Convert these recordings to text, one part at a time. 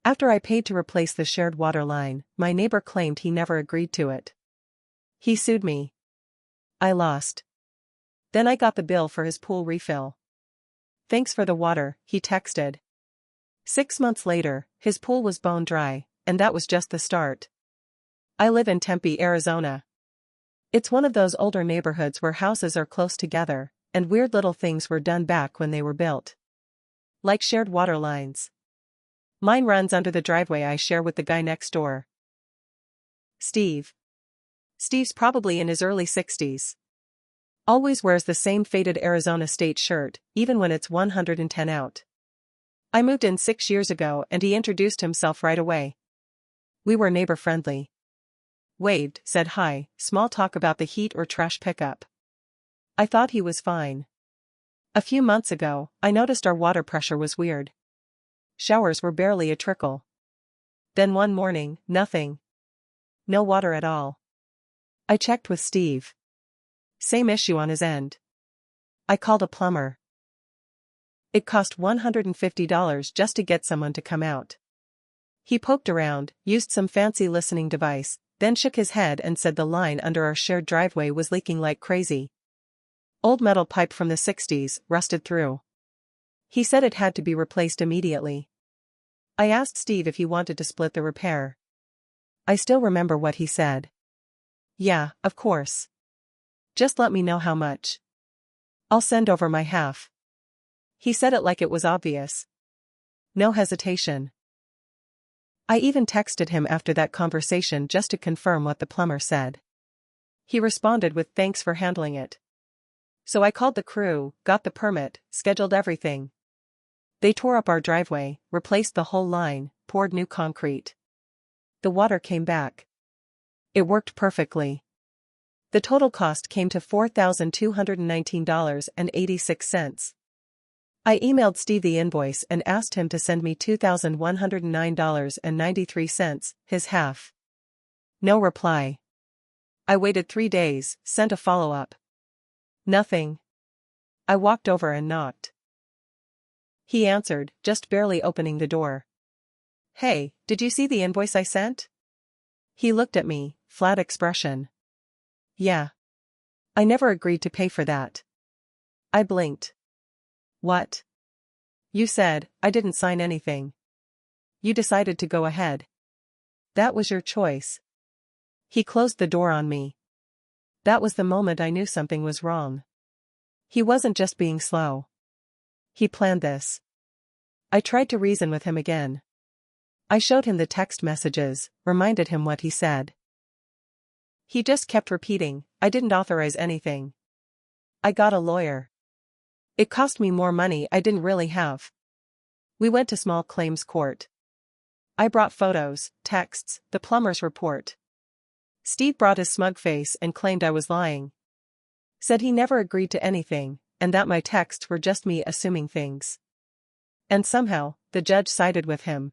After I paid to replace the shared water line, my neighbor claimed he never agreed to it. He sued me. I lost. Then I got the bill for his pool refill. "Thanks for the water," he texted. 6 months later, his pool was bone dry, and that was just the start. I live in Tempe, Arizona. It's one of those older neighborhoods where houses are close together, and weird little things were done back when they were built. Like shared water lines. Mine runs under the driveway I share with the guy next door. Steve. Steve's probably in his early 60s. Always wears the same faded Arizona State shirt, even when it's 110 out. I moved in 6 years ago and he introduced himself right away. We were neighbor-friendly. Waved, said hi, small talk about the heat or trash pickup. I thought he was fine. A few months ago, I noticed our water pressure was weird. Showers were barely a trickle. Then one morning, nothing. No water at all. I checked with Steve. Same issue on his end. I called a plumber. It cost $150 just to get someone to come out. He poked around, used some fancy listening device, then shook his head and said the line under our shared driveway was leaking like crazy. Old metal pipe from the 60s, rusted through. He said it had to be replaced immediately. I asked Steve if he wanted to split the repair. I still remember what he said. Yeah, of course. Just let me know how much. I'll send over my half. He said it like it was obvious. No hesitation. I even texted him after that conversation just to confirm what the plumber said. He responded with thanks for handling it. So I called the crew, got the permit, scheduled everything. They tore up our driveway, replaced the whole line, poured new concrete. The water came back. It worked perfectly. The total cost came to $4,219.86. I emailed Steve the invoice and asked him to send me $2,109.93, his half. No reply. I waited 3 days, sent a follow-up. Nothing. I walked over and knocked. He answered, just barely opening the door. "Hey, did you see the invoice I sent?" He looked at me, flat expression. "Yeah. I never agreed to pay for that." I blinked. "What? You said, I didn't sign anything. You decided to go ahead. That was your choice." He closed the door on me. That was the moment I knew something was wrong. He wasn't just being slow. He planned this. I tried to reason with him again. I showed him the text messages, reminded him what he said. He just kept repeating, "I didn't authorize anything. I got a lawyer. It cost me more money I didn't really have." We went to small claims court. I brought photos, texts, the plumber's report. Steve brought his smug face and claimed I was lying. Said he never agreed to anything, and that my texts were just me assuming things. And somehow, the judge sided with him.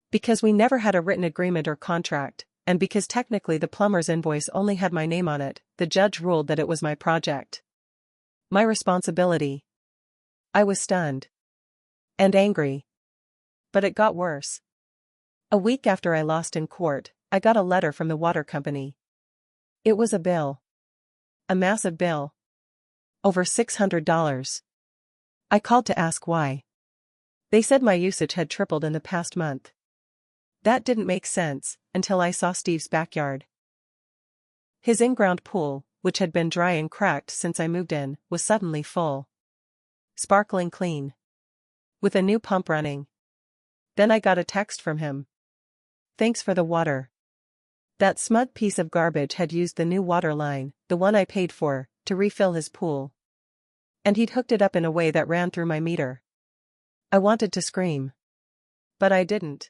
Because we never had a written agreement or contract, and because technically the plumber's invoice only had my name on it, the judge ruled that it was my project. My responsibility. I was stunned. And angry. But it got worse. A week after I lost in court, I got a letter from the water company. It was a bill. A massive bill. Over $600. I called to ask why. They said my usage had tripled in the past month. That didn't make sense, until I saw Steve's backyard. His in-ground pool, which had been dry and cracked since I moved in, was suddenly full. Sparkling clean. With a new pump running. Then I got a text from him. "Thanks for the water." That smug piece of garbage had used the new water line, the one I paid for, to refill his pool. And he'd hooked it up in a way that ran through my meter. I wanted to scream. But I didn't.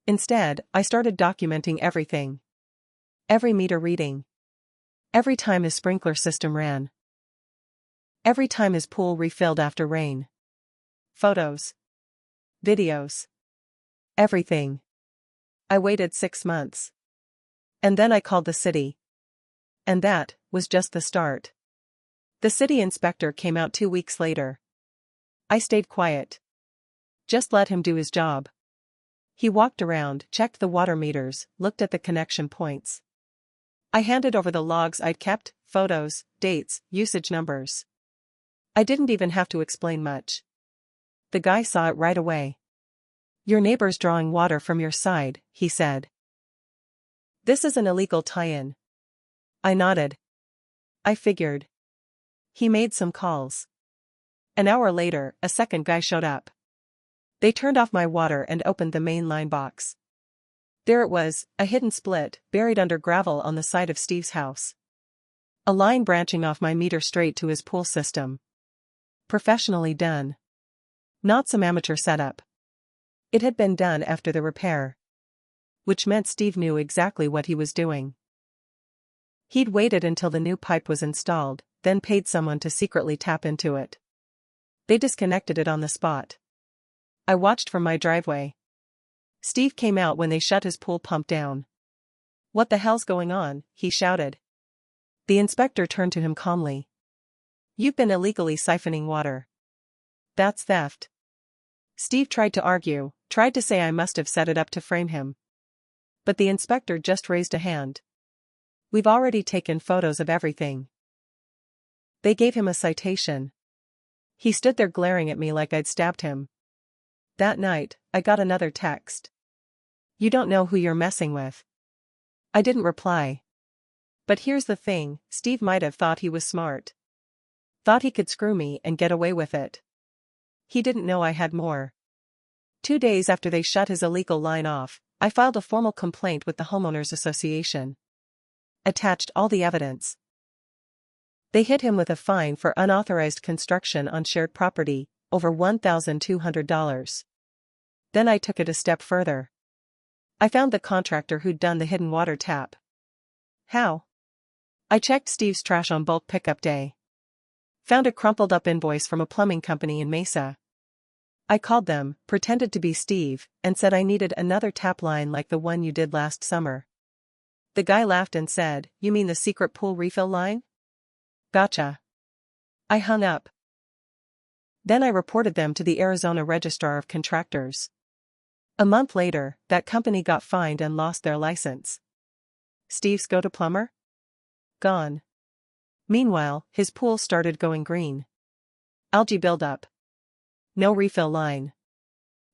Instead, I started documenting everything. Every meter reading. Every time his sprinkler system ran. Every time his pool refilled after rain. Photos. Videos. Everything. I waited 6 months. And then I called the city. And that was just the start. The city inspector came out 2 weeks later. I stayed quiet. Just let him do his job. He walked around, checked the water meters, looked at the connection points. I handed over the logs I'd kept, photos, dates, usage numbers. I didn't even have to explain much. The guy saw it right away. "Your neighbor's drawing water from your side," he said. "This is an illegal tie-in." I nodded. I figured. He made some calls. An hour later, a second guy showed up. They turned off my water and opened the main line box. There it was, a hidden split, buried under gravel on the side of Steve's house. A line branching off my meter straight to his pool system. Professionally done. Not some amateur setup. It had been done after the repair. Which meant Steve knew exactly what he was doing. He'd waited until the new pipe was installed, then paid someone to secretly tap into it. They disconnected it on the spot. I watched from my driveway. Steve came out when they shut his pool pump down. "What the hell's going on?" he shouted. The inspector turned to him calmly. "You've been illegally siphoning water. That's theft." Steve tried to argue, tried to say I must have set it up to frame him. But the inspector just raised a hand. "We've already taken photos of everything." They gave him a citation. He stood there glaring at me like I'd stabbed him. That night, I got another text. "You don't know who you're messing with." I didn't reply. But here's the thing, Steve might have thought he was smart. Thought he could screw me and get away with it. He didn't know I had more. 2 days after they shut his illegal line off, I filed a formal complaint with the Homeowners Association. Attached all the evidence. They hit him with a fine for unauthorized construction on shared property, over $1,200. Then I took it a step further. I found the contractor who'd done the hidden water tap. How? I checked Steve's trash on bulk pickup day. Found a crumpled up invoice from a plumbing company in Mesa. I called them, pretended to be Steve, and said I needed another tap line like the one you did last summer. The guy laughed and said, "You mean the secret pool refill line?" Gotcha. I hung up. Then I reported them to the Arizona Registrar of Contractors. A month later, that company got fined and lost their license. Steve's go-to plumber? Gone. Meanwhile, his pool started going green. Algae buildup. No refill line.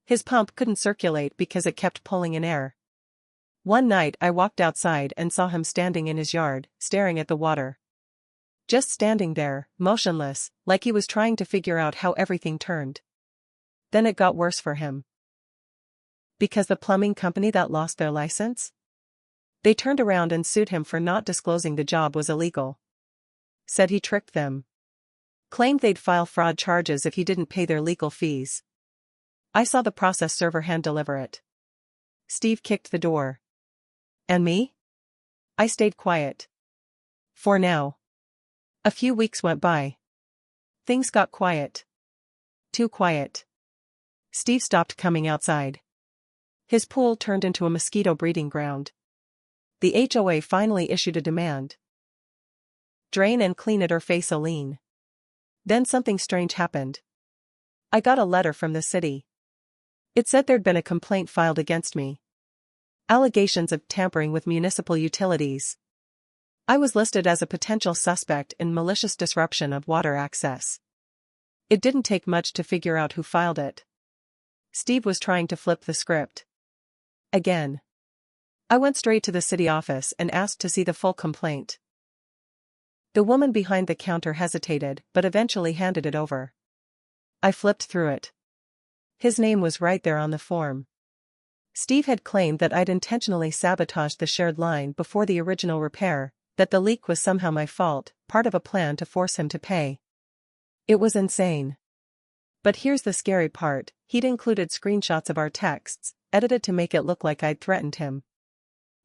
His pump couldn't circulate because it kept pulling in air. One night I walked outside and saw him standing in his yard, staring at the water. Just standing there, motionless, like he was trying to figure out how everything turned. Then it got worse for him. Because the plumbing company that lost their license? They turned around and sued him for not disclosing the job was illegal. Said he tricked them. Claimed they'd file fraud charges if he didn't pay their legal fees. I saw the process server hand deliver it. Steve kicked the door. And me? I stayed quiet. For now. A few weeks went by. Things got quiet. Too quiet. Steve stopped coming outside. His pool turned into a mosquito breeding ground. The HOA finally issued a demand. Drain and clean it or face a lien. Then something strange happened. I got a letter from the city. It said there'd been a complaint filed against me. Allegations of tampering with municipal utilities. I was listed as a potential suspect in malicious disruption of water access. It didn't take much to figure out who filed it. Steve was trying to flip the script. Again. I went straight to the city office and asked to see the full complaint. The woman behind the counter hesitated but eventually handed it over. I flipped through it. His name was right there on the form. Steve had claimed that I'd intentionally sabotaged the shared line before the original repair, that the leak was somehow my fault, part of a plan to force him to pay. It was insane. But here's the scary part, he'd included screenshots of our texts, edited to make it look like I'd threatened him.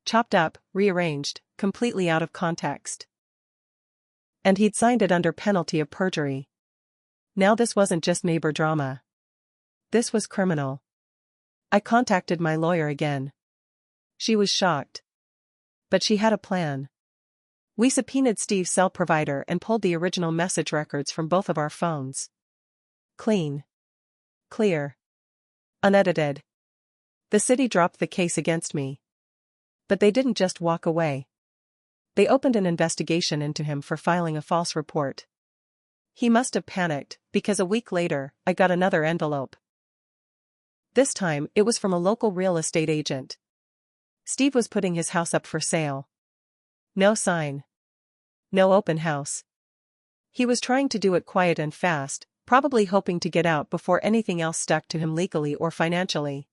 Chopped up, rearranged, completely out of context. And he'd signed it under penalty of perjury. Now this wasn't just neighbor drama. This was criminal. I contacted my lawyer again. She was shocked. But she had a plan. We subpoenaed Steve's cell provider and pulled the original message records from both of our phones. Clean. Clear. Unedited. The city dropped the case against me. But they didn't just walk away. They opened an investigation into him for filing a false report. He must have panicked, because a week later, I got another envelope. This time, it was from a local real estate agent. Steve was putting his house up for sale. No sign. No open house. He was trying to do it quiet and fast, probably hoping to get out before anything else stuck to him legally or financially.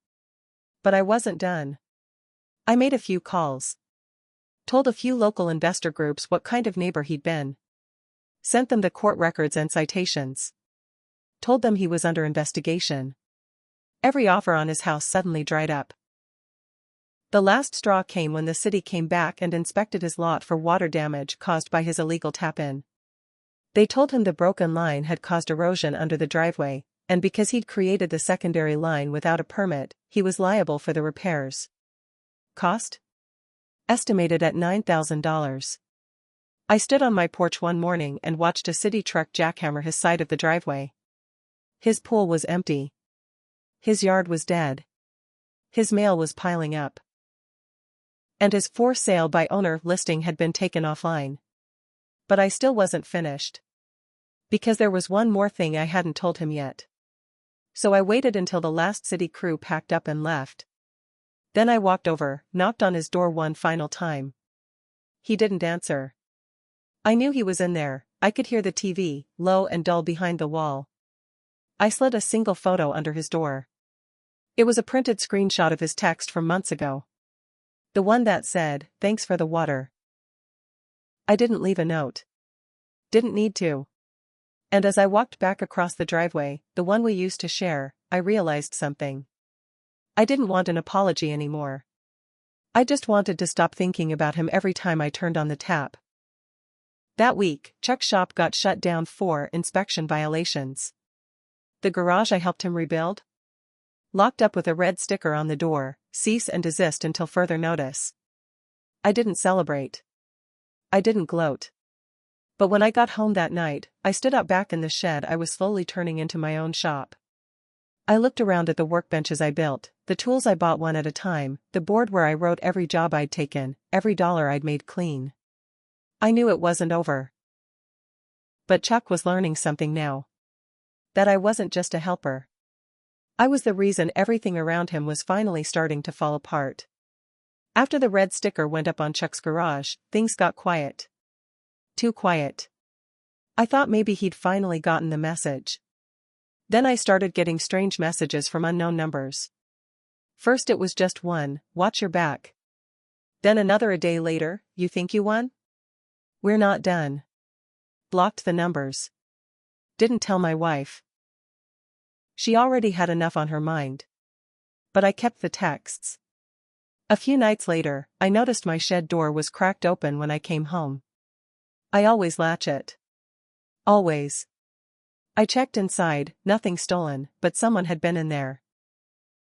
But I wasn't done. I made a few calls. Told a few local investor groups what kind of neighbor he'd been. Sent them the court records and citations. Told them he was under investigation. Every offer on his house suddenly dried up. The last straw came when the city came back and inspected his lot for water damage caused by his illegal tap-in. They told him the broken line had caused erosion under the driveway, and because he'd created the secondary line without a permit, he was liable for the repairs. Cost? Estimated at $9,000. I stood on my porch one morning and watched a city truck jackhammer his side of the driveway. His pool was empty. His yard was dead. His mail was piling up. And his for sale by owner listing had been taken offline. But I still wasn't finished. Because there was one more thing I hadn't told him yet. So I waited until the last city crew packed up and left. Then I walked over, knocked on his door one final time. He didn't answer. I knew he was in there. I could hear the TV, low and dull behind the wall. I slid a single photo under his door. It was a printed screenshot of his text from months ago. The one that said, "Thanks for the water." I didn't leave a note. Didn't need to. And as I walked back across the driveway, the one we used to share, I realized something. I didn't want an apology anymore. I just wanted to stop thinking about him every time I turned on the tap. That week, Chuck's shop got shut down for inspection violations. The garage I helped him rebuild? Locked up with a red sticker on the door, cease and desist until further notice. I didn't celebrate. I didn't gloat. But when I got home that night, I stood out back in the shed I was slowly turning into my own shop. I looked around at the workbenches I built, the tools I bought one at a time, the board where I wrote every job I'd taken, every dollar I'd made clean. I knew it wasn't over. But Chuck was learning something now. That I wasn't just a helper. I was the reason everything around him was finally starting to fall apart. After the red sticker went up on Chuck's garage, things got quiet. Too quiet. I thought maybe he'd finally gotten the message. Then I started getting strange messages from unknown numbers. First it was just one, "Watch your back." Then another a day later, "You think you won? We're not done." Blocked the numbers. Didn't tell my wife. She already had enough on her mind. But I kept the texts. A few nights later, I noticed my shed door was cracked open when I came home. I always latch it. Always. I checked inside, nothing stolen, but someone had been in there.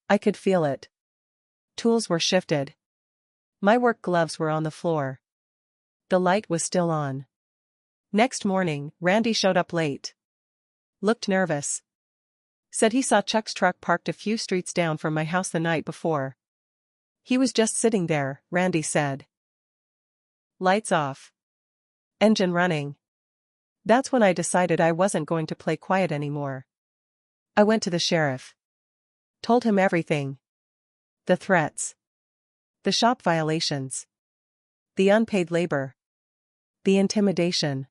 I could feel it. Tools were shifted. My work gloves were on the floor. The light was still on. Next morning, Randy showed up late. Looked nervous. Said he saw Chuck's truck parked a few streets down from my house the night before. He was just sitting there, Randy said. Lights off. Engine running. That's when I decided I wasn't going to play quiet anymore. I went to the sheriff. Told him everything. The threats. The shop violations. The unpaid labor. The intimidation.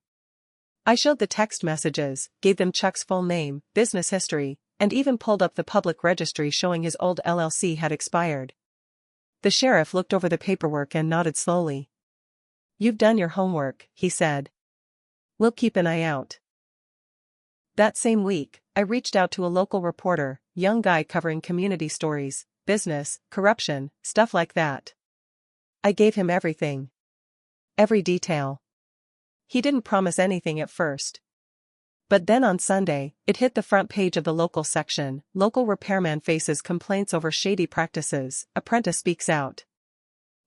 I showed the text messages, gave them Chuck's full name, business history, and even pulled up the public registry showing his old LLC had expired. The sheriff looked over the paperwork and nodded slowly. "You've done your homework," he said. "We'll keep an eye out." That same week, I reached out to a local reporter, young guy covering community stories, business, corruption, stuff like that. I gave him everything. Every detail. He didn't promise anything at first. But then on Sunday, it hit the front page of the local section. Local repairman faces complaints over shady practices, apprentice speaks out.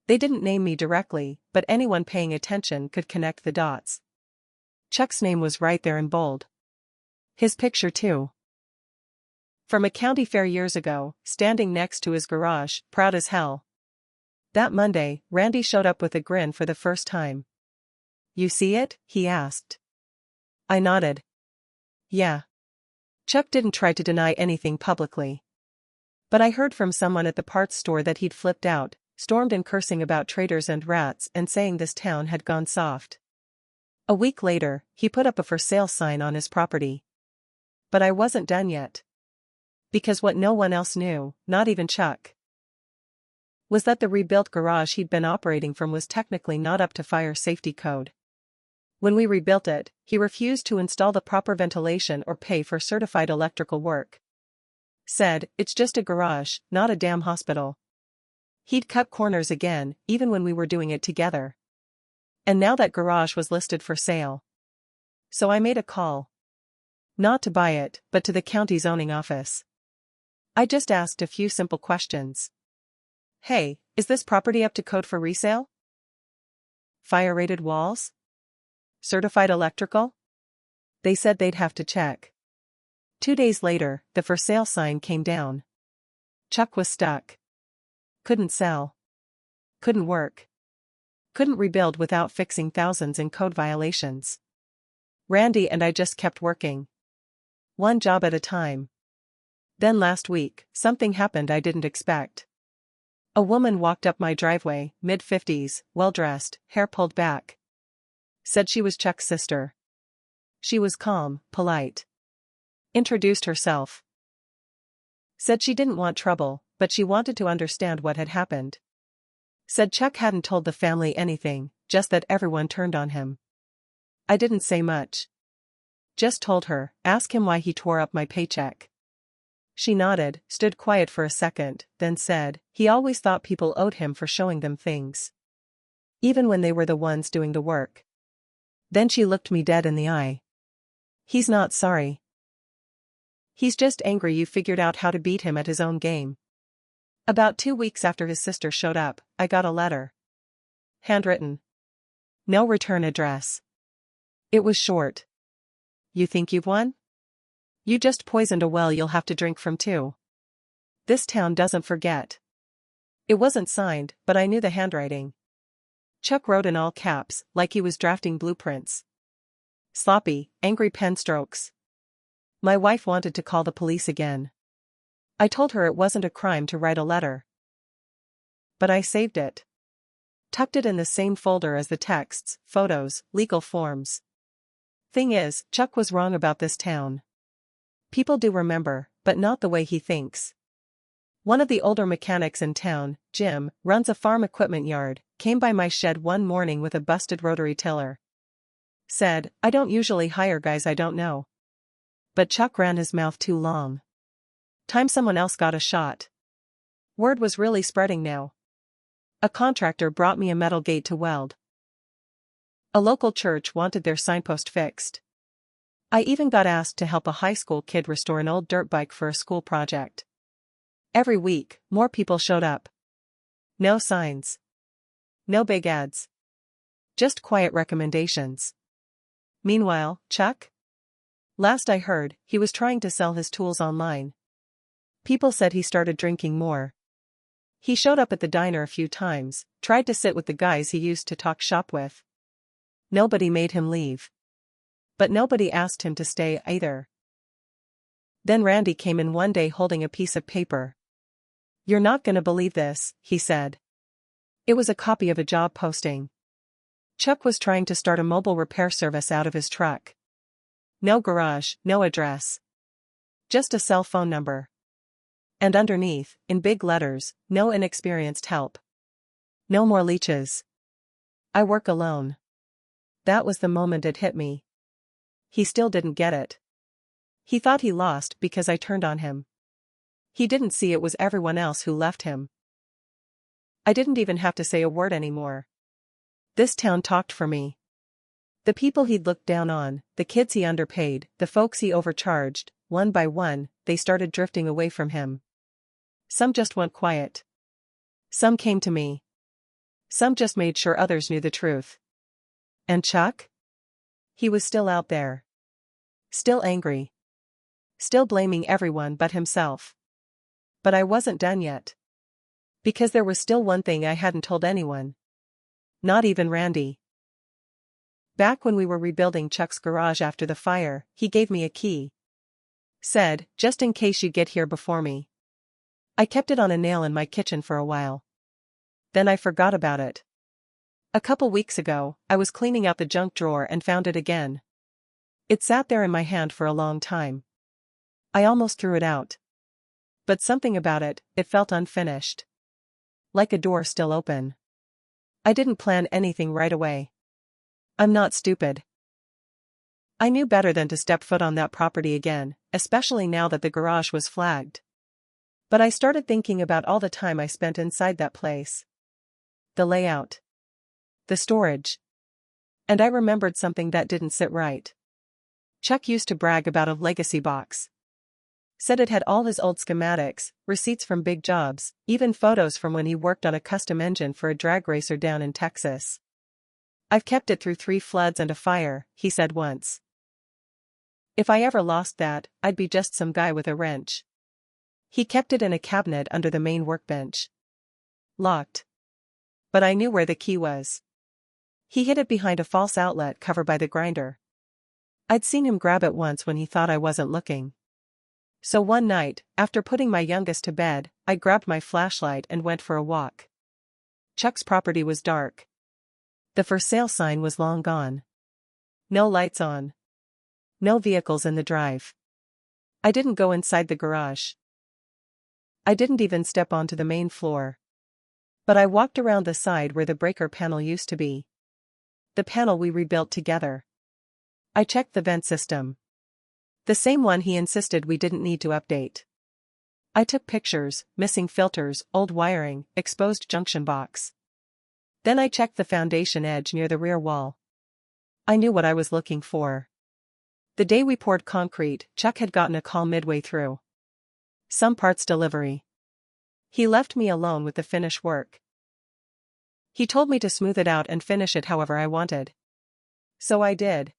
They didn't name me directly, but anyone paying attention could connect the dots. Chuck's name was right there in bold. His picture too. From a county fair years ago, standing next to his garage, proud as hell. That Monday, Randy showed up with a grin for the first time. "You see it?" he asked. I nodded. "Yeah." Chuck didn't try to deny anything publicly. But I heard from someone at the parts store that he'd flipped out, stormed and cursing about traders and rats and saying this town had gone soft. A week later, he put up a for sale sign on his property. But I wasn't done yet. Because what no one else knew, not even Chuck, was that the rebuilt garage he'd been operating from was technically not up to fire safety code. When we rebuilt it, he refused to install the proper ventilation or pay for certified electrical work. Said, "It's just a garage, not a damn hospital." He'd cut corners again, even when we were doing it together. And now that garage was listed for sale. So I made a call. Not to buy it, but to the county zoning office. I just asked a few simple questions. "Hey, is this property up to code for resale? Fire-rated walls? Certified electrical?" They said they'd have to check. 2 days later, the for sale sign came down. Chuck was stuck. Couldn't sell. Couldn't work. Couldn't rebuild without fixing thousands in code violations. Randy and I just kept working. One job at a time. Then last week, something happened I didn't expect. A woman walked up my driveway, mid-50s, well-dressed, hair pulled back. Said she was Chuck's sister. She was calm, polite. Introduced herself. Said she didn't want trouble, but she wanted to understand what had happened. Said Chuck hadn't told the family anything, just that everyone turned on him. I didn't say much. Just told her, ask him why he tore up my paycheck. She nodded, stood quiet for a second, then said, he always thought people owed him for showing them things. Even when they were the ones doing the work. Then she looked me dead in the eye. He's not sorry. He's just angry you figured out how to beat him at his own game. About 2 weeks after his sister showed up, I got a letter. Handwritten. No return address. It was short. You think you've won? You just poisoned a well you'll have to drink from too. This town doesn't forget. It wasn't signed, but I knew the handwriting. Chuck wrote in all caps, like he was drafting blueprints. Sloppy, angry pen strokes. My wife wanted to call the police again. I told her it wasn't a crime to write a letter. But I saved it. Tucked it in the same folder as the texts, photos, legal forms. Thing is, Chuck was wrong about this town. People do remember, but not the way he thinks. One of the older mechanics in town, Jim, runs a farm equipment yard, came by my shed one morning with a busted rotary tiller. Said, I don't usually hire guys I don't know. But Chuck ran his mouth too long. Time someone else got a shot. Word was really spreading now. A contractor brought me a metal gate to weld. A local church wanted their signpost fixed. I even got asked to help a high school kid restore an old dirt bike for a school project. Every week, more people showed up. No signs. No big ads. Just quiet recommendations. Meanwhile, Chuck? Last I heard, he was trying to sell his tools online. People said he started drinking more. He showed up at the diner a few times, tried to sit with the guys he used to talk shop with. Nobody made him leave. But nobody asked him to stay either. Then Randy came in one day holding a piece of paper. You're not gonna believe this, he said. It was a copy of a job posting. Chuck was trying to start a mobile repair service out of his truck. No garage, no address. Just a cell phone number. And underneath, in big letters, no inexperienced help. No more leeches. I work alone. That was the moment it hit me. He still didn't get it. He thought he lost because I turned on him. He didn't see it was everyone else who left him. I didn't even have to say a word anymore. This town talked for me. The people he'd looked down on, the kids he underpaid, the folks he overcharged, one by one, they started drifting away from him. Some just went quiet. Some came to me. Some just made sure others knew the truth. And Chuck? He was still out there. Still angry. still blaming everyone but himself. But I wasn't done yet. Because there was still one thing I hadn't told anyone. Not even Randy. Back when we were rebuilding Chuck's garage after the fire, he gave me a key. Said, just in case you get here before me. I kept it on a nail in my kitchen for a while. Then I forgot about it. A couple weeks ago, I was cleaning out the junk drawer and found it again. It sat there in my hand for a long time. I almost threw it out. But something about it, it felt unfinished. Like a door still open. I didn't plan anything right away. I'm not stupid. I knew better than to step foot on that property again, especially now that the garage was flagged. But I started thinking about all the time I spent inside that place. The layout. The storage. And I remembered something that didn't sit right. Chuck used to brag about a legacy box. Said it had all his old schematics, receipts from big jobs, even photos from when he worked on a custom engine for a drag racer down in Texas. I've kept it through 3 floods and a fire, he said once. If I ever lost that, I'd be just some guy with a wrench. He kept it in a cabinet under the main workbench. Locked. But I knew where the key was. He hid it behind a false outlet cover by the grinder. I'd seen him grab it once when he thought I wasn't looking. So one night, after putting my youngest to bed, I grabbed my flashlight and went for a walk. Chuck's property was dark. The for sale sign was long gone. No lights on. No vehicles in the drive. I didn't go inside the garage. I didn't even step onto the main floor. But I walked around the side where the breaker panel used to be. The panel we rebuilt together. I checked the vent system. The same one he insisted we didn't need to update. I took pictures, missing filters, old wiring, exposed junction box. Then I checked the foundation edge near the rear wall. I knew what I was looking for. The day we poured concrete, Chuck had gotten a call midway through. Some parts delivery. He left me alone with the finished work. He told me to smooth it out and finish it however I wanted. So I did.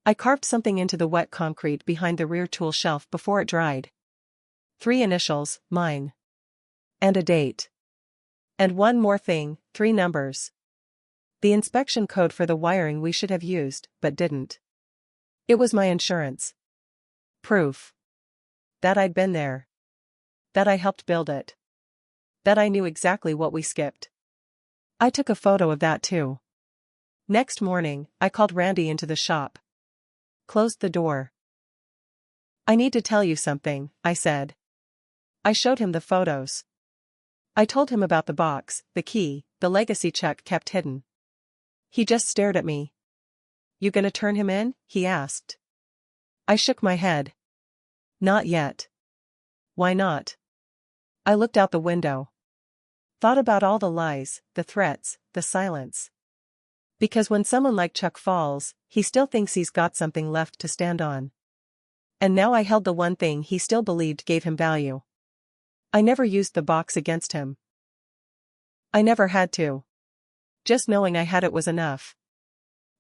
I carved something into the wet concrete behind the rear tool shelf before it dried. 3 initials, mine. And a date. And one more thing, 3 numbers. The inspection code for the wiring we should have used, but didn't. It was my insurance. Proof. That I'd been there. That I helped build it. That I knew exactly what we skipped. I took a photo of that too. Next morning, I called Randy into the shop. Closed the door. I need to tell you something, I said. I showed him the photos. I told him about the box, the key, the legacy check kept hidden. He just stared at me. You gonna turn him in? He asked. I shook my head. Not yet. Why not? I looked out the window. Thought about all the lies, the threats, the silence. Because when someone like Chuck falls, he still thinks he's got something left to stand on. And now I held the one thing he still believed gave him value. I never used the box against him. I never had to. Just knowing I had it was enough.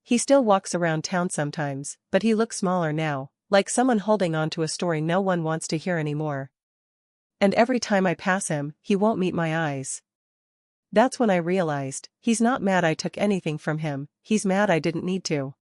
He still walks around town sometimes, but he looks smaller now, like someone holding on to a story no one wants to hear anymore. And every time I pass him, he won't meet my eyes. That's when I realized, he's not mad I took anything from him, he's mad I didn't need to.